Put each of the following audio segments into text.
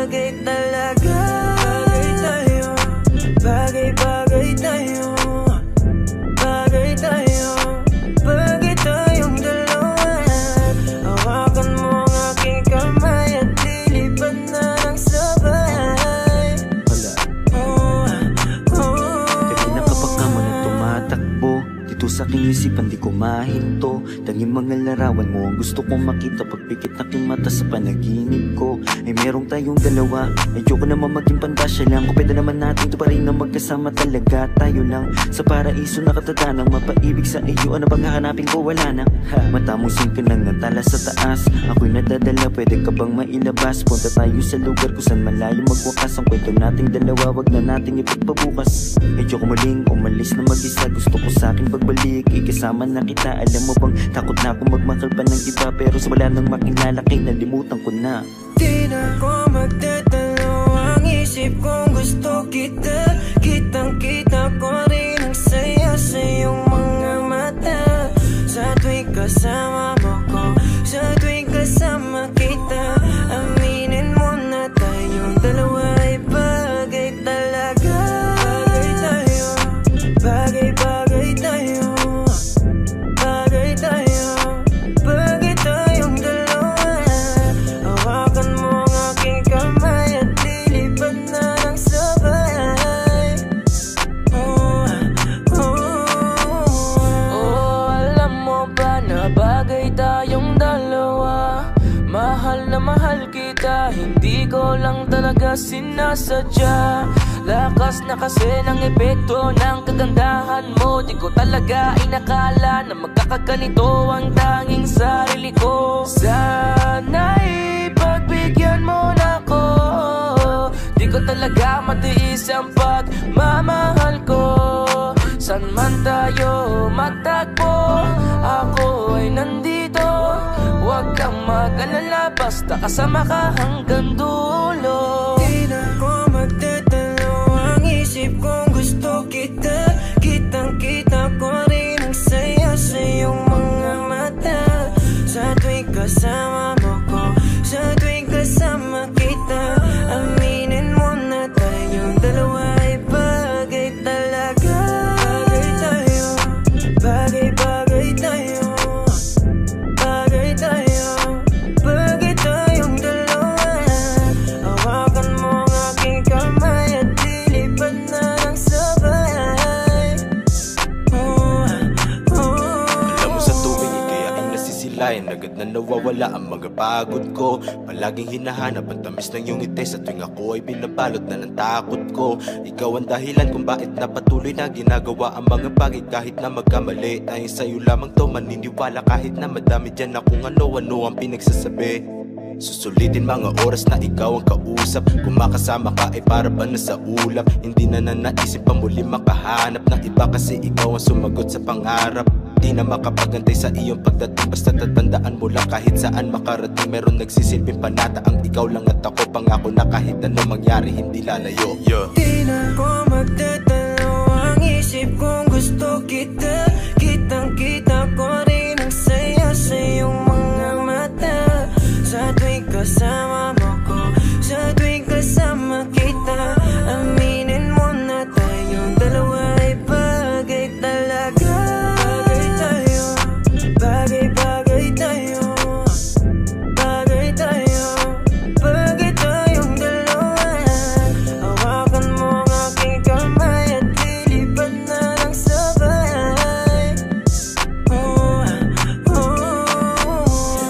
bagay talaga. Bagay tayo, bagay tayo, bagay tayo, bagay tayong dalawa. Hawakan mo ang aking kamay at lilipad na ng sabay. Kanina kapag ka mo na tumatakbo dito sa aking isipan, di ko mahinto. Tanging mga larawan mo ang gusto kong makita. Pagpikit aking mata sa panaginip ko ay merong tayong dalawa. Ayoko naman maging pandasya lang. Kung pwede naman natin ito pa rin na magkasama talaga. Tayo lang sa paraiso nakatadanang mapaibig sa iyo. Ano bang hahanapin ko? Wala na. Mata mo singka ng natala sa taas. Ako'y nadadala, pwede ka bang mailabas? Punta tayo sa lugar kung saan malayo magwakas. Ang kwento nating dalawa, wag na nating ipagpabukas. Medyo ko muling umalis na mag-isa. Gusto ko sa akin pagbalik, ikasama na kita. Alam mo bang takot na akong magmahal pa ng iba, pero sa wala nang makilala kay nalimutan ko na. Di na ko magtatalo, ang isip kong gusto kita. Kitang-kita ko rin ang saya sa iyong mga mata. Sa tuwing kasama mo ko, sa tuwing kasama kita, aminin mo na tayong dalawa ay bagay talaga. Bagay tayo, bagay tayo, bagay tayo, bagay tayong dalawa. Hawakan mo ang aking kamay at lilipad na ng sabay. Alam mo ba na bagay tayong dalawa? Mahal na mahal kita, hindi ko lang talaga sinasadya. Lakas na kasi ng epekto ng kagandahan mo. Di ko talaga inakala na magkakaganito ang tanging sarili ko. Sana'y pagbigyan mo na ko. Di ko talaga matiis ang pagmamahal ko. San man tayo magtagpo, ako ay nandito. Huwag kang mag-alala, basta kasama ka hanggang dulo. Di na ko magtatalo, ang isip kong gusto kita. Kitang-kita ko rin ang saya sa iyong mga mata. Sa tuwing kasama mo ko, sa tuwing kasama kita, aminin mo na tayong dalawa ay bagay talaga. Bagay tayo, bagay tayo, bagay tayo, bagay tayong dalawa. Hawakan mo ang aking kamay at lilipad na ng sabay. Alam mo sa tuwing ikaya ay nasisilayan, agad na nawawala ang mga pagod ko. Palaging hinahanap ang tamis ng iyong ngiti. Sa tuwing ako ay binabalot na ng takot ko. Ikaw ang dahilan kung bakit na patuloy na ginagawa ang mga bagay. Kahit na magkamali ay sa'yo lamang to maniniwala. Kahit na madami dyan na kung ano-ano ang pinagsasabi. Susulitin mga oras na ikaw ang kausap. Kung makasama ka ay para ba na sa ulap. Hindi na naisip pa muli makahanap ng iba, kasi ikaw ang sumagot sa pangarap. Di na makapagantay sa iyong pagdating, basta tatandaan mo lang kahit saan makarating. Meron nagsisilbing panata ang ikaw lang at ako. Pangako na kahit ano mangyari hindi lalayo. Di na ko magtatalo, ang isip kong gusto kita. Kitang-kita ko rin ang saya sa iyong mga mata. Sa tuwing kasama mo ko, sa tuwing kasama kita, aminin mo na tayong dalawa ay bagay talaga. Bagay tayo, bagay tayo, bagay tayo, bagay tayong dalawa. Hawakan mo ang aking kamay at lilipad na ng sabay.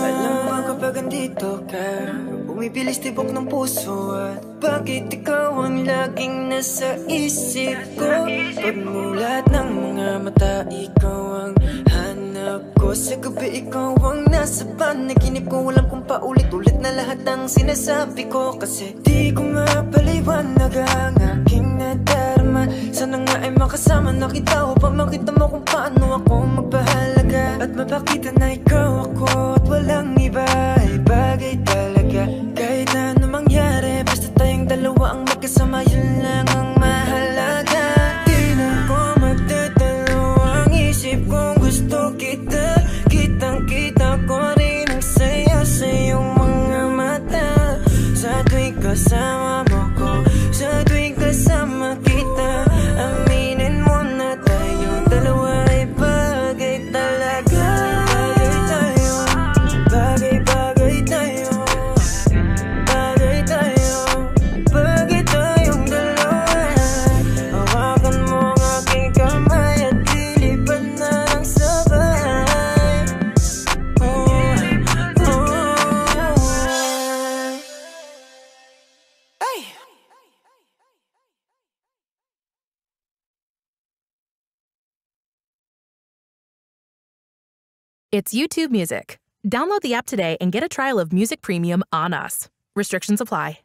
Alam mo kapag andito ka, bumibilis tibok ng puso. At bakit ikaw ang laging nasa isip ko? Pagmulat ng mga mata, ikaw ang hanap ko. Sa gabi ikaw ang nasa panaginip ko. Alam kong paulit-ulit na lahat ng sinasabi ko, kasi di ko mapaliwanag ang aking nadarama. Sana nga ay makasama na kita upang makita mo kung paano ako magpahalaga. At mapakita na ikaw ako at walang iba ay bagay talaga. Kahit na ano mangyari, basta tayong dalawa ang magkasama, yun lang ang mahalaga. Di na ko magtatalo, ang isip kong gusto kita. Kitang-kita ko rin ang saya sa iyong mga mata. Sa tuwing kasama mo ko. Sa tuwing kasama kita, aminin mo na tayong dalawa ay bagay talaga. Bagay tayo, bagay tayo, bagay tayong dalawa. Hawakan mo ang aking kamay at lilipad na ng sabay. It's YouTube Music. Download the app today and get a trial of Music Premium on us. Restrictions apply.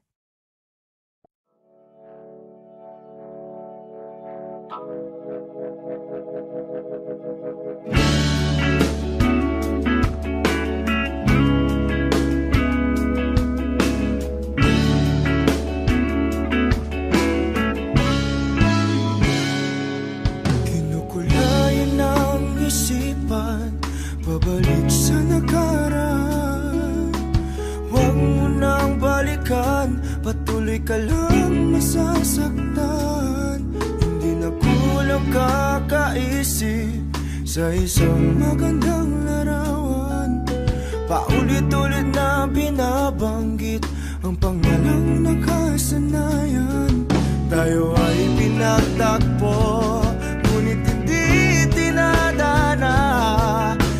Kinukulayan ng isipan, pabalik sa nakaraan. Huwag mo nang balikan, patuloy ka lang masasaktan. Hindi na kulang kakaisip sa isang magandang larawan. Paulit-ulit na binabanggit ang pangalang nakasanayan. Tayo ay pinagtagpo, ngunit hindi tinadana.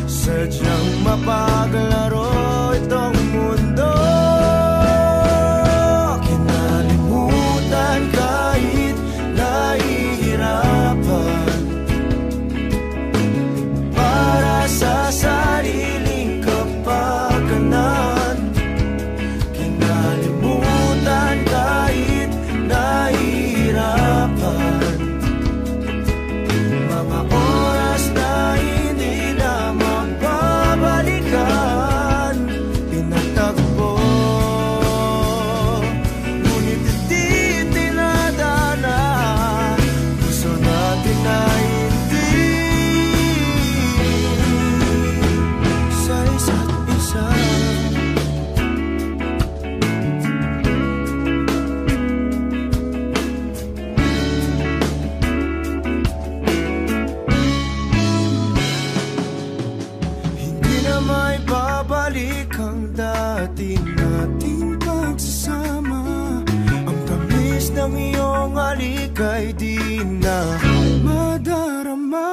Sadyang mapaglaro itong mundo. Kinalimutan kahit nahihirapan, para sa sariling kapakanan. Kinalimutan kahit nahihirapan, mga oras na hindi na mababalikan. Pinagtagpo, ngunit hindi tinadana. Gusto natin na hindi sa isa't isa. Hindi na may babalik ang dati nating pagsasama. Ang tamis ng iyong halik ay di na madarama.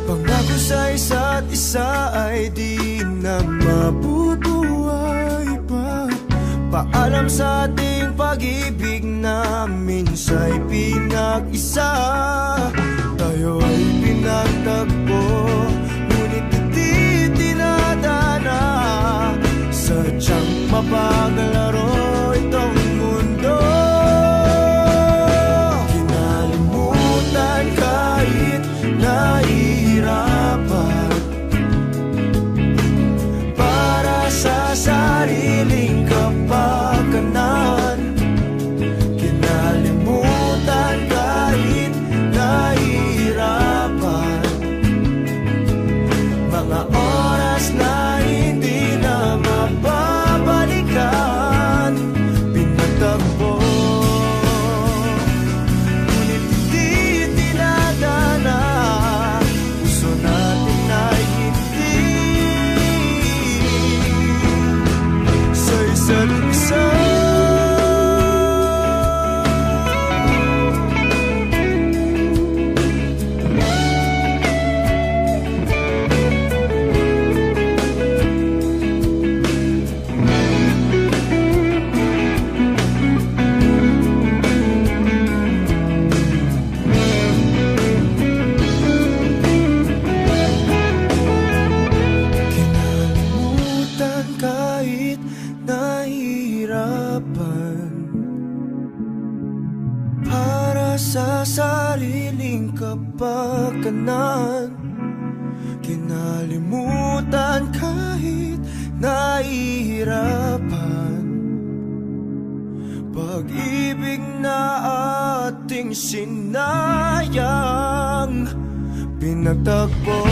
Pangako sa isa't isa ay di na mabubuhay pa. Paalam sa ating pag-ibig na minsa'y pinag-isa. Tayo ay pinagtagpo, ngunit hindi tinadana. Sadyang mapaglaro itong mundo. Kinalimutan kahit nahihirapan, para sa sariling kapakanan. Kinalimutan kahit nahihirapan, mga oras na hindi na mababalikan. Pinagtagpo, ngunit hindi tinadana. Gusto natin na hindi sa isa't isa. Kinalimutan kahit nahihirapan, para sa sariling kapakanan. Kinalimutan kahit nahihirapan, pag-ibig na ating sinayang. Pinagtagpo,